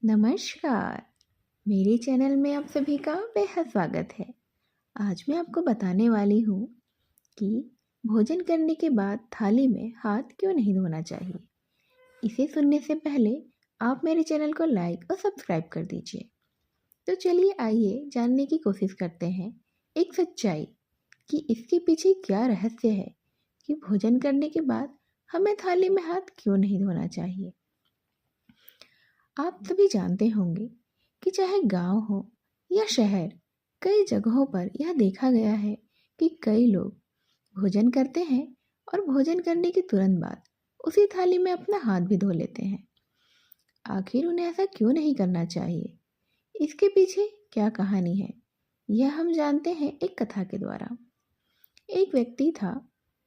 नमस्कार। मेरे चैनल में आप सभी का बेहद स्वागत है। आज मैं आपको बताने वाली हूँ कि भोजन करने के बाद थाली में हाथ क्यों नहीं धोना चाहिए। इसे सुनने से पहले आप मेरे चैनल को लाइक और सब्सक्राइब कर दीजिए। तो चलिए आइए जानने की कोशिश करते हैं एक सच्चाई कि इसके पीछे क्या रहस्य है कि भोजन करने के बाद हमें थाली में हाथ क्यों नहीं धोना चाहिए। आप सभी जानते होंगे कि चाहे गांव हो या शहर, कई जगहों पर यह देखा गया है कि कई लोग भोजन करते हैं और भोजन करने के तुरंत बाद उसी थाली में अपना हाथ भी धो लेते हैं। आखिर उन्हें ऐसा क्यों नहीं करना चाहिए? इसके पीछे क्या कहानी है, यह हम जानते हैं एक कथा के द्वारा। एक व्यक्ति था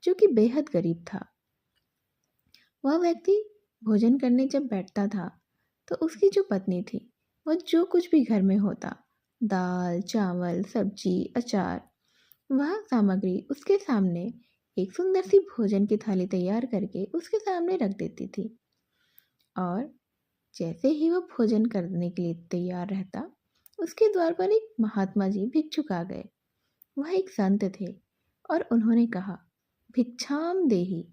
जो कि बेहद गरीब था। वह व्यक्ति भोजन करने जब बैठता था तो उसकी जो पत्नी थी, वह जो कुछ भी घर में होता, दाल चावल सब्जी अचार, वह सामग्री उसके सामने एक सुंदर सी भोजन की थाली तैयार करके उसके सामने रख देती थी। और जैसे ही वह भोजन करने के लिए तैयार रहता, उसके द्वार पर एक महात्मा जी भिक्षुक आ गए। वह एक संत थे और उन्होंने कहा, भिक्षाम देहि।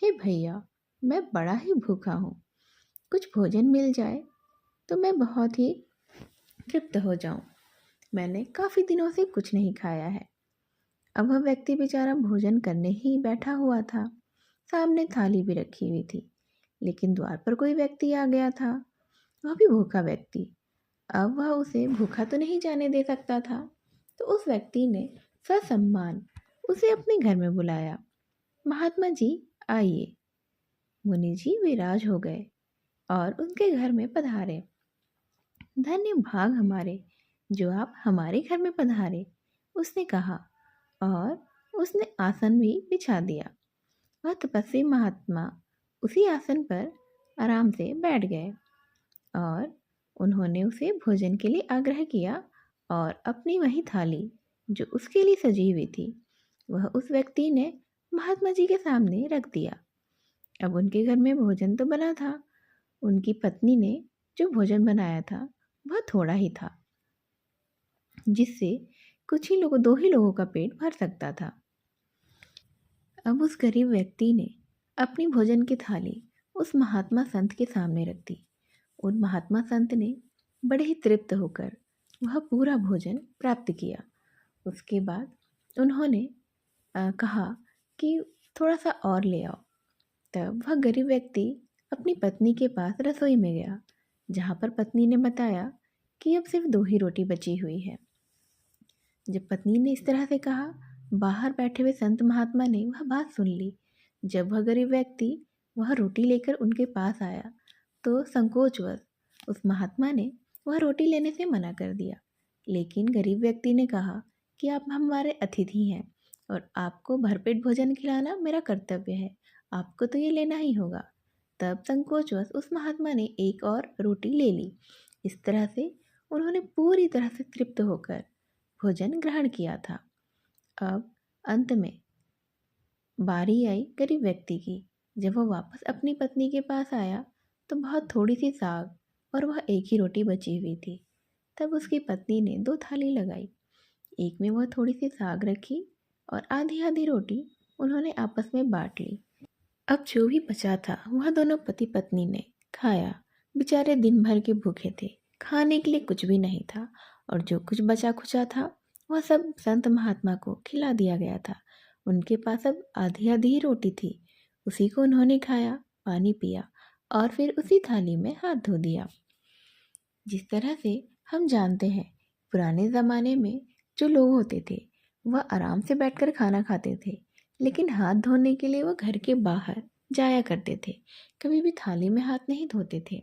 हे भैया, मैं बड़ा ही भूखा हूँ, कुछ भोजन मिल जाए तो मैं बहुत ही तृप्त हो जाऊं। मैंने काफ़ी दिनों से कुछ नहीं खाया है। अब वह व्यक्ति बेचारा भोजन करने ही बैठा हुआ था। सामने थाली भी रखी हुई थी, लेकिन द्वार पर कोई व्यक्ति आ गया था, वह भी भूखा व्यक्ति। अब वह उसे भूखा तो नहीं जाने दे सकता था। तो उस व्यक्ति ने ससम्मान उसे अपने घर में बुलाया। महात्मा जी आइए। मुनि जी विराज हो गए और उनके घर में पधारे। धन्य भाग हमारे जो आप हमारे घर में पधारे, उसने कहा, और उसने आसन भी बिछा दिया। वह तपस्वी महात्मा उसी आसन पर आराम से बैठ गए और उन्होंने उसे भोजन के लिए आग्रह किया और अपनी वही थाली जो उसके लिए सजी हुई थी, वह उस व्यक्ति ने महात्मा जी के सामने रख दिया। अब उनके घर में भोजन तो बना था। उनकी पत्नी ने जो भोजन बनाया था वह थोड़ा ही था, जिससे कुछ ही लोगों, दो ही लोगों का पेट भर सकता था। अब उस गरीब व्यक्ति ने अपनी भोजन की थाली उस महात्मा संत के सामने रख दी। उन महात्मा संत ने बड़े ही तृप्त होकर वह पूरा भोजन प्राप्त किया। उसके बाद उन्होंने कहा कि थोड़ा सा और ले आओ। तब वह गरीब व्यक्ति अपनी पत्नी के पास रसोई में गया, जहाँ पर पत्नी ने बताया कि अब सिर्फ दो ही रोटी बची हुई है। जब पत्नी ने इस तरह से कहा, बाहर बैठे हुए संत महात्मा ने वह बात सुन ली। जब वह गरीब व्यक्ति वह रोटी लेकर उनके पास आया तो संकोचवश उस महात्मा ने वह रोटी लेने से मना कर दिया। लेकिन गरीब व्यक्ति ने कहा कि आप हमारे अतिथि हैं और आपको भरपेट भोजन खिलाना मेरा कर्तव्य है, आपको तो ये लेना ही होगा। तब संकोचवश उस महात्मा ने एक और रोटी ले ली। इस तरह से उन्होंने पूरी तरह से तृप्त होकर भोजन ग्रहण किया था। अब अंत में बारी आई गरीब व्यक्ति की। जब वह वापस अपनी पत्नी के पास आया तो बहुत थोड़ी सी साग और वह एक ही रोटी बची हुई थी। तब उसकी पत्नी ने दो थाली लगाई। एक में वह थोड़ी सी साग रखी और आधी आधी रोटी उन्होंने आपस में बांट ली। अब जो भी बचा था वह दोनों पति पत्नी ने खाया। बेचारे दिन भर के भूखे थे, खाने के लिए कुछ भी नहीं था, और जो कुछ बचा खुचा था वह सब संत महात्मा को खिला दिया गया था। उनके पास अब आधी आधी ही रोटी थी, उसी को उन्होंने खाया, पानी पिया और फिर उसी थाली में हाथ धो दिया। जिस तरह से हम जानते हैं, पुराने ज़माने में जो लोग होते थे वह आराम से बैठकर खाना खाते थे, लेकिन हाथ धोने के लिए वह घर के बाहर जाया करते थे, कभी भी थाली में हाथ नहीं धोते थे।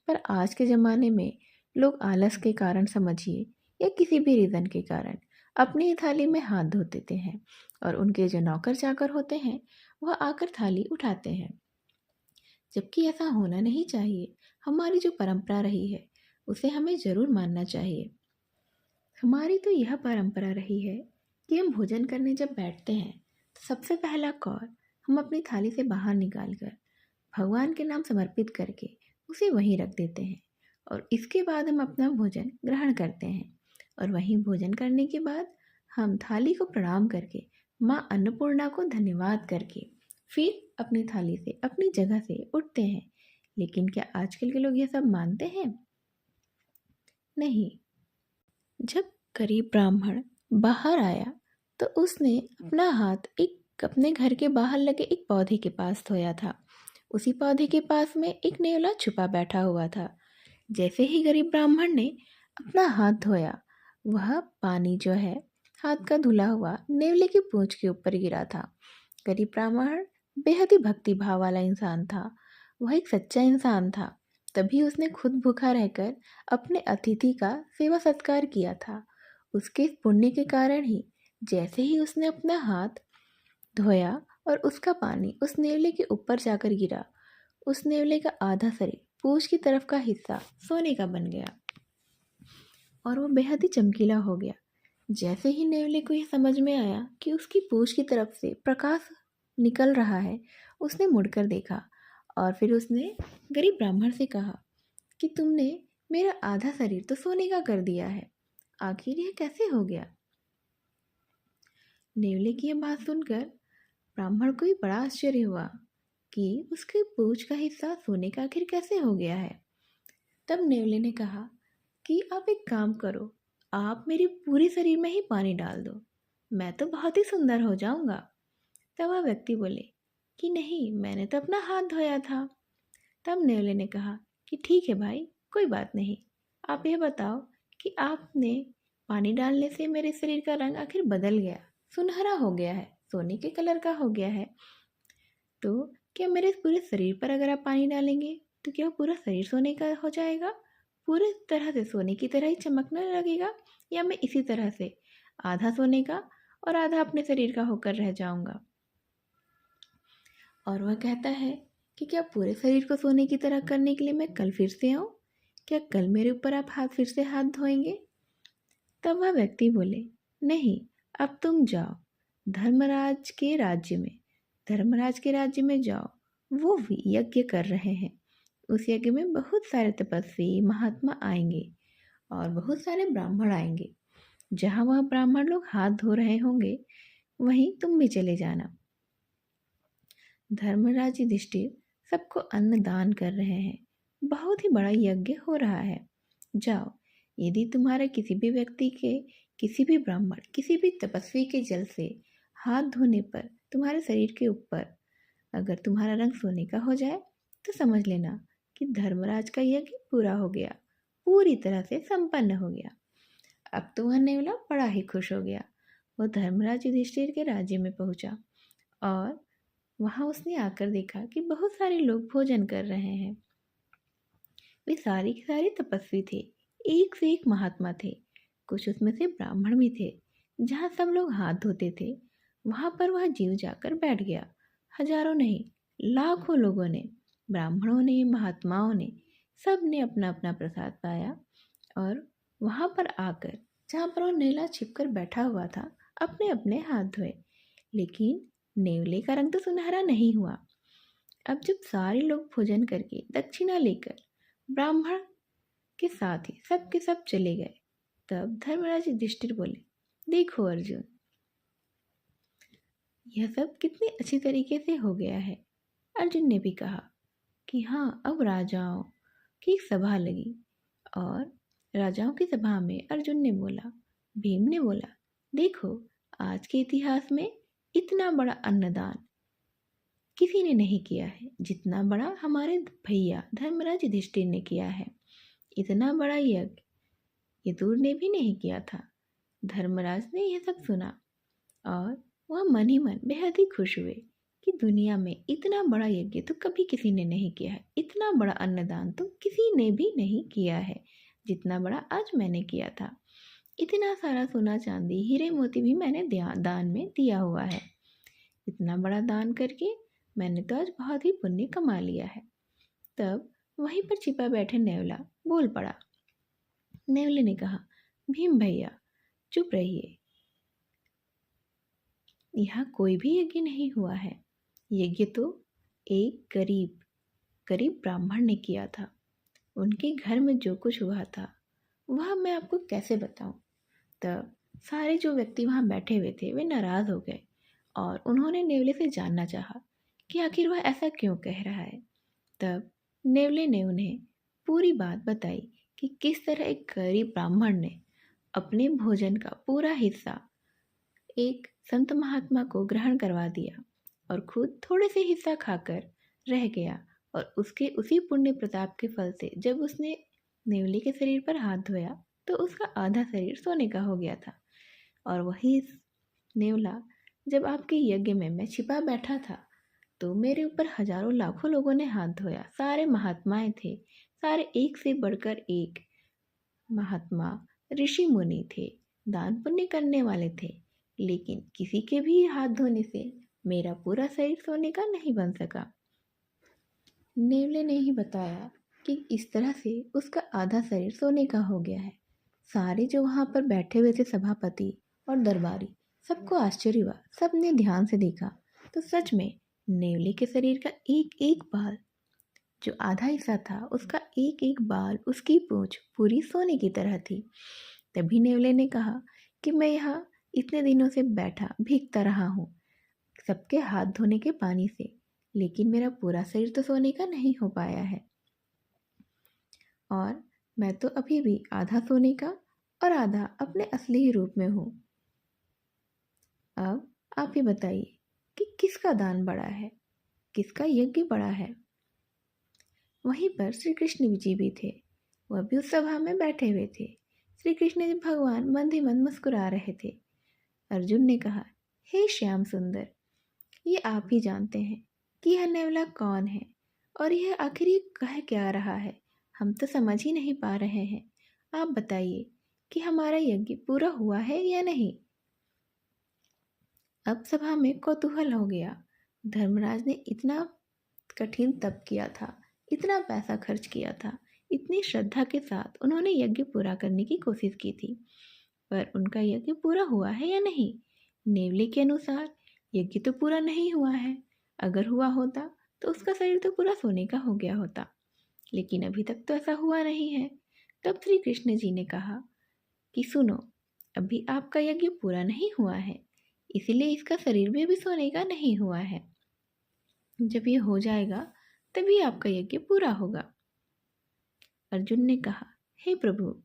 पर आज के ज़माने में लोग आलस के कारण समझिए या किसी भी रीज़न के कारण अपनी ही थाली में हाथ धो देते हैं, और उनके जो नौकर चाकर होते हैं वह आकर थाली उठाते हैं, जबकि ऐसा होना नहीं चाहिए। हमारी जो परंपरा रही है उसे हमें ज़रूर मानना चाहिए। हमारी तो यह परंपरा रही है कि हम भोजन करने जब बैठते हैं तो सबसे पहला कौर हम अपनी थाली से बाहर निकाल कर भगवान के नाम समर्पित करके उसे वहीं रख देते हैं, और इसके बाद हम अपना भोजन ग्रहण करते हैं। और वहीं भोजन करने के बाद हम थाली को प्रणाम करके माँ अन्नपूर्णा को धन्यवाद करके फिर अपनी थाली से अपनी जगह से उठते हैं। लेकिन क्या आजकल के लोग ये सब मानते हैं? नहीं। जब गरीब ब्राह्मण बाहर आया तो उसने अपना हाथ एक अपने घर के बाहर लगे एक पौधे के पास धोया था। उसी पौधे के पास में एक नेवला छुपा बैठा हुआ था। जैसे ही गरीब ब्राह्मण ने अपना हाथ धोया, वह पानी जो है हाथ का धुला हुआ नेवले की पूंछ के ऊपर गिरा था। गरीब ब्राह्मण बेहद ही भक्ति भाव वाला इंसान था। वह एक सच्चा इंसान था। तभी उसने खुद भूखा रहकर अपने अतिथि का सेवा सत्कार किया था। उसके इस पुण्य के कारण ही जैसे ही उसने अपना हाथ धोया और उसका पानी उस नेवले के ऊपर जाकर गिरा, उस नेवले का आधा शरीर पूंछ की तरफ का हिस्सा सोने का बन गया और वो बेहद ही चमकीला हो गया। जैसे ही नेवले को यह समझ में आया कि उसकी पूंछ की तरफ से प्रकाश निकल रहा है, उसने मुड़कर देखा और फिर उसने गरीब ब्राह्मण से कहा कि तुमने मेरा आधा शरीर तो सोने का कर दिया है, आखिर यह कैसे हो गया? नेवले की यह बात सुनकर ब्राह्मण को भी बड़ा आश्चर्य हुआ कि उसके पूंछ का हिस्सा सोने का आखिर कैसे हो गया है। तब नेवले ने कहा कि आप एक काम करो, आप मेरे पूरे शरीर में ही पानी डाल दो, मैं तो बहुत ही सुंदर हो जाऊंगा। तब वह व्यक्ति बोले कि नहीं, मैंने तो अपना हाथ धोया था। तब नेवले ने कहा कि ठीक है भाई, कोई बात नहीं, आप यह बताओ कि आपने पानी डालने से मेरे शरीर का रंग आखिर बदल गया, सुनहरा हो गया है, सोने के कलर का हो गया है, तो क्या मेरे पूरे शरीर पर अगर आप पानी डालेंगे तो क्या पूरा शरीर सोने का हो जाएगा, पूरे तरह से सोने की तरह ही चमकने लगेगा, या मैं इसी तरह से आधा सोने का और आधा अपने शरीर का होकर रह जाऊंगा? और वह कहता है कि क्या पूरे शरीर को सोने की तरह करने के लिए मैं कल फिर से आऊँ? क्या कल मेरे ऊपर आप फिर से हाथ धोएंगे? तब वह व्यक्ति बोले नहीं, अब तुम जाओ धर्मराज के राज्य में, धर्मराज के राज्य में जाओ, वो यज्ञ कर रहे हैं। उस यज्ञ में बहुत सारे तपस्वी महात्मा आएंगे और बहुत सारे ब्राह्मण आएंगे। जहाँ वह ब्राह्मण लोग हाथ धो रहे होंगे वहीं तुम भी चले जाना। धर्मराज युधिष्ठिर सबको अन्न दान कर रहे हैं, बहुत ही बड़ा यज्ञ हो रहा है। जाओ, यदि तुम्हारे किसी भी व्यक्ति के, किसी भी ब्राह्मण, किसी भी तपस्वी के जल से हाथ धोने पर तुम्हारे शरीर के ऊपर अगर तुम्हारा रंग सोने का हो जाए तो समझ लेना कि धर्मराज का यज्ञ पूरा हो गया, पूरी तरह से संपन्न हो गया। अब तो वह नेवला बड़ा ही खुश हो गया। वो धर्मराज युधिष्ठिर के राज्य में पहुंचा और वहां उसने आकर देखा कि बहुत सारे लोग भोजन कर रहे हैं। वे सारे के सारे तपस्वी थे, एक से एक महात्मा थे, कुछ उसमें से ब्राह्मण भी थे। जहाँ सब लोग हाथ धोते थे वहां पर वह जीव जाकर बैठ गया। हजारों नहीं, लाखों लोगों ने, ब्राह्मणों ने, महात्माओं ने, सब ने अपना अपना प्रसाद पाया और वहां पर आकर जहाँ पर वो नेवला छिपकर बैठा हुआ था अपने अपने हाथ धोए। लेकिन नेवले का रंग तो सुनहरा नहीं हुआ। अब जब सारे लोग भोजन करके दक्षिणा लेकर ब्राह्मण के साथ ही सब के सब चले गए, तब धर्मराज युधिष्ठिर बोले देखो अर्जुन, यह सब कितने अच्छी तरीके से हो गया है। अर्जुन ने भी कहा कि हाँ, अब राजाओं की एक सभा लगी और राजाओं की सभा में अर्जुन ने बोला, भीम ने बोला, देखो आज के इतिहास में इतना बड़ा अन्नदान किसी ने नहीं किया है जितना बड़ा हमारे भैया धर्मराज युधिष्ठिर ने किया है। इतना बड़ा यज्ञ यदुर ने भी नहीं किया था। धर्मराज ने यह सब सुना और वह मन ही मन बेहद ही खुश हुए कि दुनिया में इतना बड़ा यज्ञ तो कभी किसी ने नहीं किया है, इतना बड़ा अन्नदान तो किसी ने भी नहीं किया है जितना बड़ा आज मैंने किया था। इतना सारा सोना चांदी हीरे मोती भी मैंने दान में दिया हुआ है। इतना बड़ा दान करके मैंने तो आज बहुत ही पुण्य कमा लिया है। तब वहीं पर छिपा बैठे नेवला बोल पड़ा। नेवले ने कहा, भीम भैया चुप रहिए, यहाँ कोई भी यज्ञ नहीं हुआ है। यज्ञ तो एक गरीब ब्राह्मण ने किया था। उनके घर में जो कुछ हुआ था वह मैं आपको कैसे बताऊं। तब सारे जो व्यक्ति वहां बैठे हुए थे वे नाराज हो गए और उन्होंने नेवले से जानना चाहा कि आखिर वह ऐसा क्यों कह रहा है। तब नेवले ने उन्हें पूरी बात बताई कि किस तरह एक गरीब ब्राह्मण ने अपने भोजन का पूरा हिस्सा एक संत महात्मा को ग्रहण करवा दिया और खुद थोड़े से हिस्सा खाकर रह गया, और उसके उसी पुण्य प्रताप के फल से जब उसने नेवले के शरीर पर हाथ धोया तो उसका आधा शरीर सोने का हो गया था। और वही नेवला जब आपके यज्ञ में मैं छिपा बैठा था तो मेरे ऊपर हजारों लाखों लोगों ने हाथ धोया। सारे महात्माएं थे, सारे एक से बढ़कर एक महात्मा, ऋषि मुनि थे, दान पुण्य करने वाले थे, लेकिन किसी के भी हाथ धोने से मेरा पूरा शरीर सोने का नहीं बन सका। नेवले ने ही बताया कि इस तरह से उसका आधा शरीर सोने का हो गया है। सारे जो वहां पर बैठे हुए थे सभापति और दरबारी, सबको आश्चर्य हुआ। सबने ध्यान से देखा तो सच में नेवले के शरीर का एक एक बाल, जो आधा हिस्सा था उसका एक एक बाल, उसकी पूंछ पूरी सोने की तरह थी। तभी नेवले ने कहा कि मैं यहाँ इतने दिनों से बैठा भीगता रहा हूँ सबके हाथ धोने के पानी से, लेकिन मेरा पूरा शरीर तो सोने का नहीं हो पाया है, और मैं तो अभी भी आधा सोने का और आधा अपने असली ही रूप में हूँ। अब आप ही बताइए कि किसका दान बड़ा है, किसका यज्ञ बड़ा है। वहीं पर श्री कृष्ण जी भी थे, वह भी उस सभा में बैठे हुए थे। श्री कृष्ण जी भगवान मंद ही मंद मुस्कुरा रहे थे। अर्जुन ने कहा, हे श्याम सुंदर, ये आप ही जानते हैं कि यह नेवला कौन है और यह आखिर ये कह क्या रहा है। हम तो समझ ही नहीं पा रहे हैं। आप बताइए कि हमारा यज्ञ पूरा हुआ है या नहीं। अब सभा में कौतूहल हो गया। धर्मराज ने इतना कठिन तप किया था, इतना पैसा खर्च किया था, इतनी श्रद्धा के साथ उन्होंने यज्ञ पूरा करने की कोशिश की थी, पर उनका यज्ञ पूरा हुआ है या नहीं। नेवले के अनुसार यज्ञ तो पूरा नहीं हुआ है। अगर हुआ होता तो उसका शरीर तो पूरा सोने का हो गया होता, लेकिन अभी तक तो ऐसा हुआ नहीं है। तब श्री कृष्ण जी ने कहा कि सुनो, अभी आपका यज्ञ पूरा नहीं हुआ है, इसीलिए इसका शरीर भी अभी सोने का नहीं हुआ है। जब ये हो जाएगा तभी आपका यज्ञ पूरा होगा। अर्जुन ने कहा, हे प्रभु,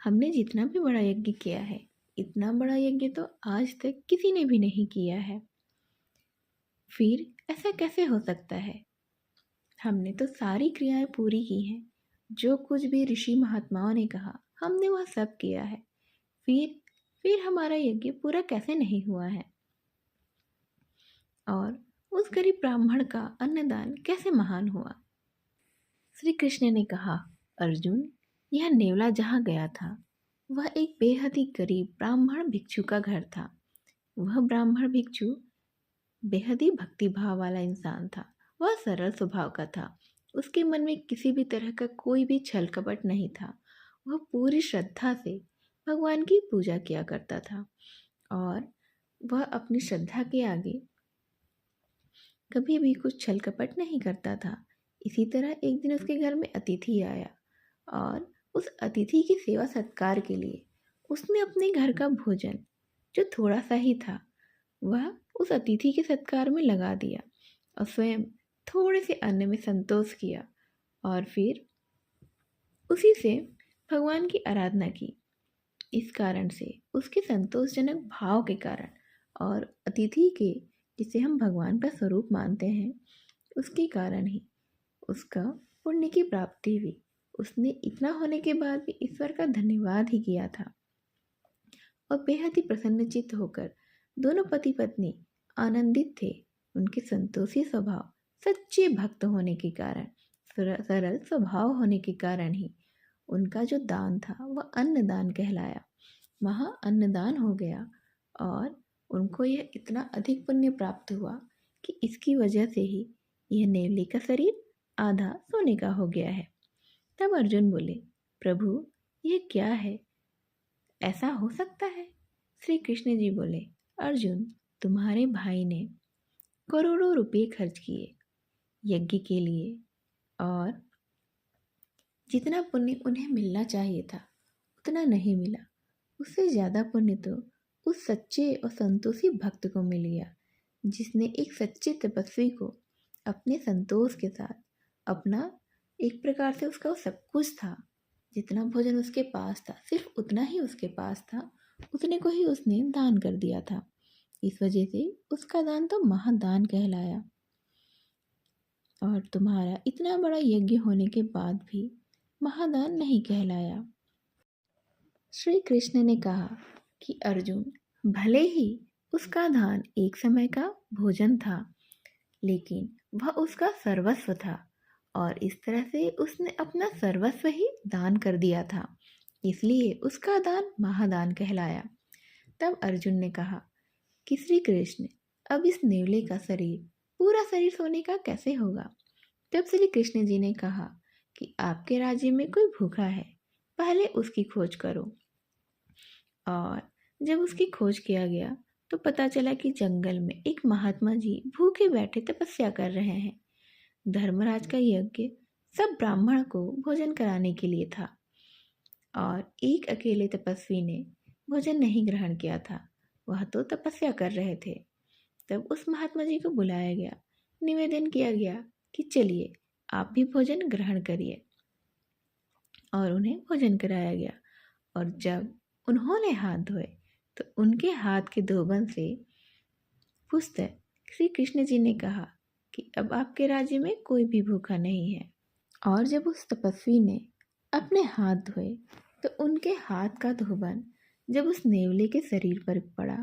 हमने जितना भी बड़ा यज्ञ किया है, इतना बड़ा यज्ञ तो आज तक किसी ने भी नहीं किया है, फिर ऐसा कैसे हो सकता है। हमने तो सारी क्रियाएं पूरी की हैं, जो कुछ भी ऋषि महात्माओं ने कहा हमने वह सब किया है, फिर हमारा यज्ञ पूरा कैसे नहीं हुआ है, और उस गरीब ब्राह्मण का अन्नदान कैसे महान हुआ। श्री कृष्ण ने कहा, अर्जुन, यह नेवला जहाँ गया था वह एक बेहद ही गरीब ब्राह्मण भिक्षु का घर था। वह ब्राह्मण भिक्षु बेहद ही भक्ति भाव वाला इंसान था। वह सरल स्वभाव का था। उसके मन में किसी भी तरह का कोई भी छल कपट नहीं था। वह पूरी श्रद्धा से भगवान की पूजा किया करता था, और वह अपनी श्रद्धा के आगे कभी भी कुछ छल कपट नहीं करता था। इसी तरह एक दिन उसके घर में अतिथि आया, और उस अतिथि की सेवा सत्कार के लिए उसने अपने घर का भोजन, जो थोड़ा सा ही था, वह उस अतिथि के सत्कार में लगा दिया और स्वयं थोड़े से अन्न में संतोष किया, और फिर उसी से भगवान की आराधना की। इस कारण से उसके संतोषजनक भाव के कारण और अतिथि के, जिसे हम भगवान का स्वरूप मानते हैं, उसके कारण ही उसका पुण्य की प्राप्ति हुई। उसने इतना होने के बाद भी ईश्वर का धन्यवाद ही किया था, और बेहद ही प्रसन्नचित्त होकर दोनों पति पत्नी आनंदित थे। उनके संतोषी स्वभाव, सच्चे भक्त होने के कारण, सरल स्वभाव होने के कारण ही उनका जो दान था वह अन्नदान कहलाया। वहाँ अन्नदान हो गया, और उनको यह इतना अधिक पुण्य प्राप्त हुआ कि इसकी वजह से ही यह नेवली का शरीर आधा सोने का हो गया है। तब अर्जुन बोले, प्रभु, यह क्या है, ऐसा हो सकता है। श्री कृष्ण जी बोले, अर्जुन, तुम्हारे भाई ने करोड़ों रुपए खर्च किए यज्ञ के लिए, और जितना पुण्य उन्हें मिलना चाहिए था उतना नहीं मिला। उससे ज़्यादा पुण्य तो उस सच्चे और संतोषी भक्त को मिल गया, जिसने एक सच्चे तपस्वी को अपने संतोष के साथ अपना, एक प्रकार से उसका सब कुछ था, जितना भोजन उसके पास था सिर्फ उतना ही उसके पास था, उतने को ही उसने दान कर दिया था। इस वजह से उसका दान तो महादान कहलाया। और तुम्हारा इतना बड़ा यज्ञ होने के बाद भी महादान नहीं कहलाया। श्री कृष्ण ने कहा कि अर्जुन, भले ही उसका दान एक समय का भोजन था, लेकिन वह उसका सर्वस्व था और इस तरह से उसने अपना सर्वस्व ही दान कर दिया था, इसलिए उसका दान महादान कहलाया। तब अर्जुन ने कहा कि श्री कृष्ण, अब इस नेवले का शरीर, पूरा शरीर सोने का कैसे होगा? तब श्री कृष्ण जी ने कहा कि आपके राज्य में कोई भूखा है, पहले उसकी खोज करो। और जब उसकी खोज किया गया तो पता चला कि जंगल में एक महात्मा जी भूखे बैठे तपस्या कर रहे हैं। धर्मराज का यज्ञ सब ब्राह्मण को भोजन कराने के लिए था और एक अकेले तपस्वी ने भोजन नहीं ग्रहण किया था, वह तो तपस्या कर रहे थे। तब उस महात्मा जी को बुलाया गया, निवेदन किया गया कि चलिए आप भी भोजन ग्रहण करिए, और उन्हें भोजन कराया गया। और जब उन्होंने हाथ धोए तो उनके हाथ के धोबन से पूछकर श्री कृष्ण जी ने कहा कि अब आपके राज्य में कोई भी भूखा नहीं है। और जब उस तपस्वी ने अपने हाथ धोए तो उनके हाथ का धोबन जब उस नेवले के शरीर पर पड़ा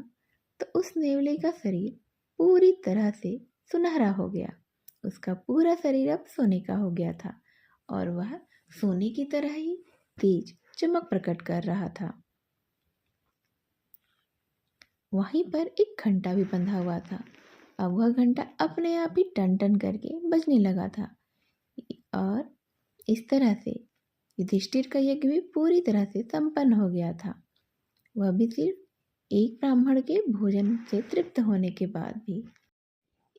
तो उस नेवले का शरीर पूरी तरह से सुनहरा हो गया। उसका पूरा शरीर अब सोने का हो गया था और वह सोने की तरह ही तेज चमक प्रकट कर रहा था। वहीं पर एक घंटा भी बंधा हुआ था। अब वह घंटा अपने आप ही टन टन करके बजने लगा था। और इस तरह से युधिष्ठिर का यज्ञ भी पूरी तरह से संपन्न हो गया था। वह भी सिर्फ एक ब्राह्मण के भोजन से तृप्त होने के बाद भी।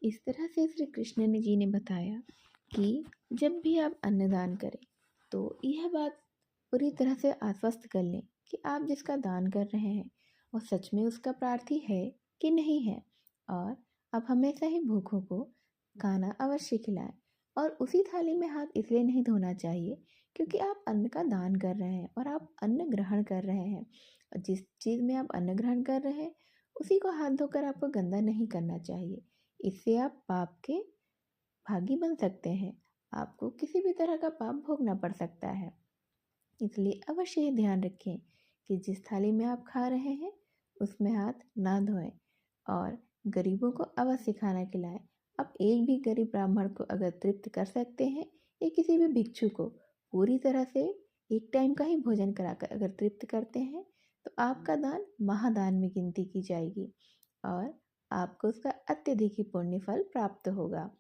इस तरह से श्री कृष्ण ने जी ने बताया कि जब भी आप अन्नदान करें तो यह बात पूरी तरह से आश्वस्त कर लें कि आप जिसका दान कर रहे हैं वो सच में उसका प्रार्थी है कि नहीं है। और आप हमेशा ही भूखों को खाना अवश्य खिलाएं। और उसी थाली में हाथ इसलिए नहीं धोना चाहिए क्योंकि आप अन्न का दान कर रहे हैं और आप अन्न ग्रहण कर रहे हैं। और जिस चीज़ में आप अन्न ग्रहण कर रहे हैं उसी को हाथ धोकर आपको गंदा नहीं करना चाहिए। इससे आप पाप के भागी बन सकते हैं, आपको किसी भी तरह का पाप भोगना पड़ सकता है। इसलिए अवश्य ये ध्यान रखें कि जिस थाली में आप खा रहे हैं उसमें हाथ ना धोएं और गरीबों को अवश्य खाना खिलाएं। आप एक भी गरीब ब्राह्मण को अगर तृप्त कर सकते हैं या किसी भी भिक्षु को पूरी तरह से एक टाइम का ही भोजन कराकर अगर तृप्त करते हैं तो आपका दान महादान में गिनती की जाएगी और आपको उसका अत्यधिक ही पुण्य फल प्राप्त होगा।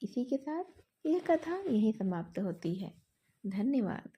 इसी के साथ यह कथा यहीं समाप्त होती है। धन्यवाद।